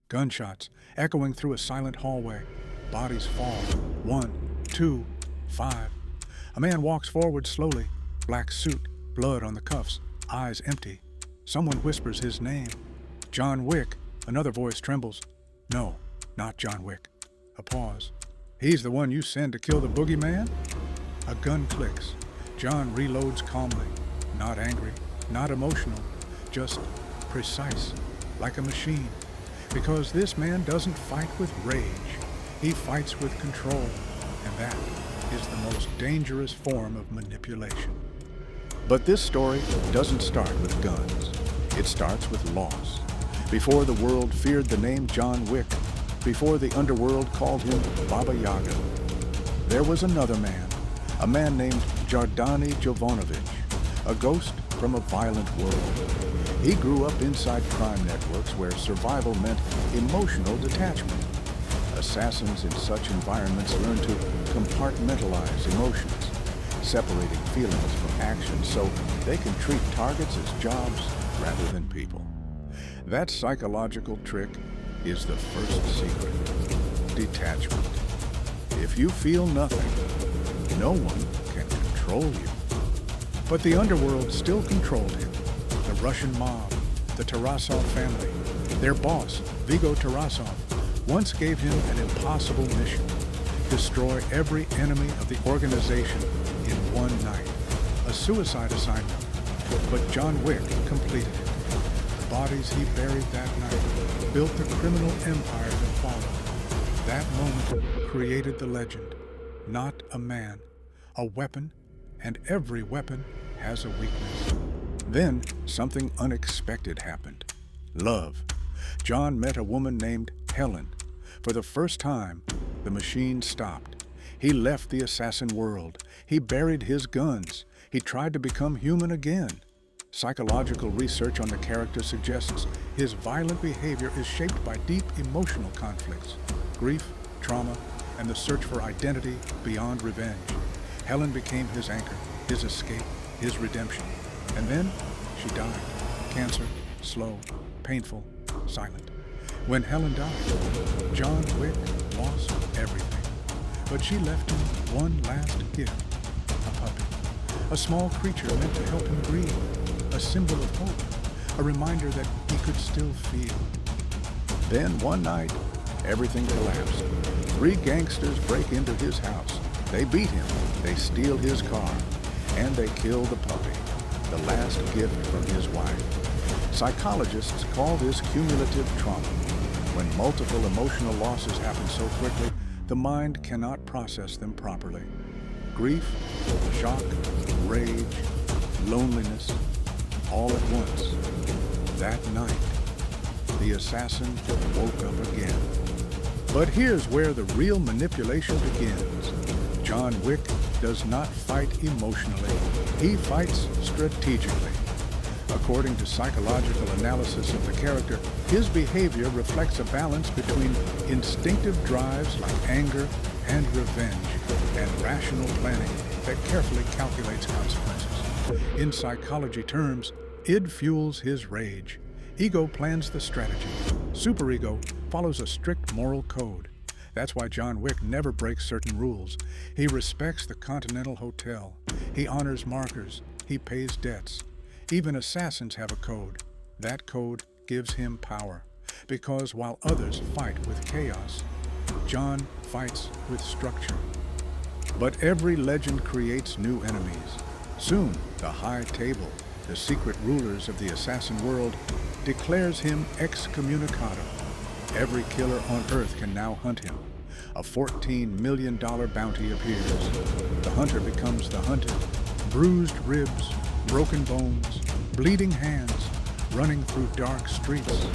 Gunshots echoing through a silent hallway. Bodies fall. 1, 2, 5. A man walks forward slowly. Black suit, blood on the cuffs, eyes empty. Someone whispers his name. John Wick. Another voice trembles. No, not John Wick. A pause. He's the one you send to kill the boogeyman? A gun clicks. John reloads calmly. Not angry, not emotional, just precise, like a machine. Because this man doesn't fight with rage. He fights with control. And that is the most dangerous form of manipulation. But this story doesn't start with guns. It starts with loss. Before the world feared the name John Wick, before the underworld called him Baba Yaga, there was another man, a man named Jardani Jovanovic, a ghost from a violent world. He grew up inside crime networks where survival meant emotional detachment. Assassins in such environments learn to compartmentalize emotions, separating feelings from action so they can treat targets as jobs rather than people. That psychological trick is the first secret: detachment. If you feel nothing, no one can control you. But the underworld still controlled him. The Russian mob, the Tarasov family, their boss, Vigo Tarasov, once gave him an impossible mission: destroy every enemy of the organization in one night. A suicide assignment, but John Wick completed it. The bodies he buried that night built the criminal empire that followed. That moment created the legend. Not a man, a weapon, and every weapon has a weakness. Then something unexpected happened. Love. John met a woman named Helen. For the first time, the machine stopped. He left the assassin world. He buried his guns. He tried to become human again. Psychological research on the character suggests his violent behavior is shaped by deep emotional conflicts, grief, trauma, and the search for identity beyond revenge. Helen became his anchor, his escape, his redemption. And then she died. Cancer, slow, painful, silent. When Helen died, John Wick lost everything. But she left him one last gift: a puppy. A small creature meant to help him grieve. A symbol of hope. A reminder that he could still feel. Then one night, everything collapsed. 3 gangsters break into his house. They beat him, they steal his car, and they kill the puppy, the last gift from his wife. Psychologists call this cumulative trauma. When multiple emotional losses happen so quickly, the mind cannot process them properly. Grief, shock, rage, loneliness, all at once. That night, the assassin woke up again. But here's where the real manipulation begins. John Wick does not fight emotionally. He fights strategically. According to psychological analysis of the character, his behavior reflects a balance between instinctive drives like anger and revenge and rational planning that carefully calculates consequences. In psychology terms, id fuels his rage. Ego plans the strategy. Superego follows a strict moral code. That's why John Wick never breaks certain rules. He respects the Continental Hotel. He honors markers. He pays debts. Even assassins have a code. That code gives him power. Because while others fight with chaos, John fights with structure. But every legend creates new enemies. Soon, the High Table, the secret rulers of the assassin world, declares him excommunicado. Every killer on Earth can now hunt him. A $14 million bounty appears. The hunter becomes the hunted. Bruised ribs, broken bones, bleeding hands, running through dark streets.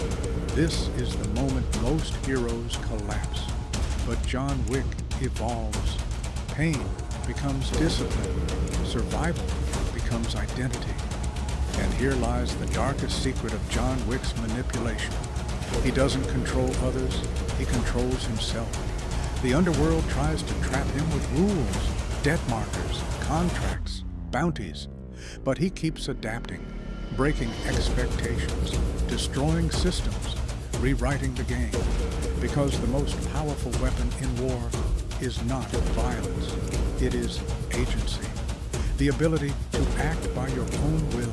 This is the moment most heroes collapse. But John Wick evolves. Pain becomes discipline. Survival becomes identity. And here lies the darkest secret of John Wick's manipulation. He doesn't control others, he controls himself. The underworld tries to trap him with rules, debt markers, contracts, bounties. But he keeps adapting, breaking expectations, destroying systems, rewriting the game, because the most powerful weapon in war is not violence, it is agency, the ability to act by your own will,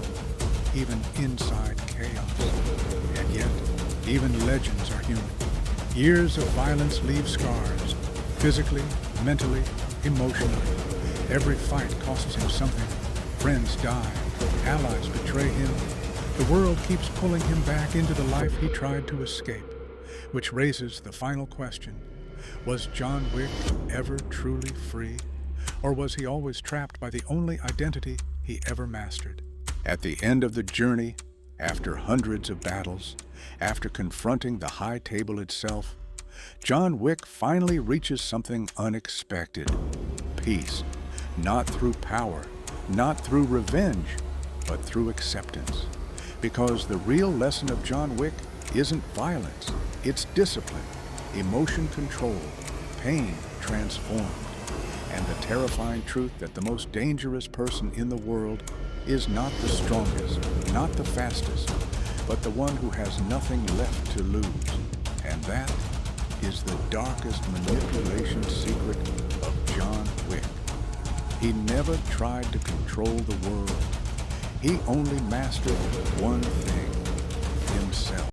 even inside chaos. And yet, even legends are human. Years of violence leave scars, physically, mentally, emotionally. Every fight costs him something. Friends die, allies betray him. The world keeps pulling him back into the life he tried to escape, which raises the final question. Was John Wick ever truly free? Or was he always trapped by the only identity he ever mastered? At the end of the journey, after hundreds of battles, after confronting the high table itself, John Wick finally reaches something unexpected. Peace. Not through power, not through revenge, but through acceptance. Because the real lesson of John Wick isn't violence, it's discipline, emotion control, pain transformed, and the terrifying truth that the most dangerous person in the world is not the strongest, not the fastest, but the one who has nothing left to lose. And that is the darkest manipulation secret of John Wick. He never tried to control the world. He only mastered one thing: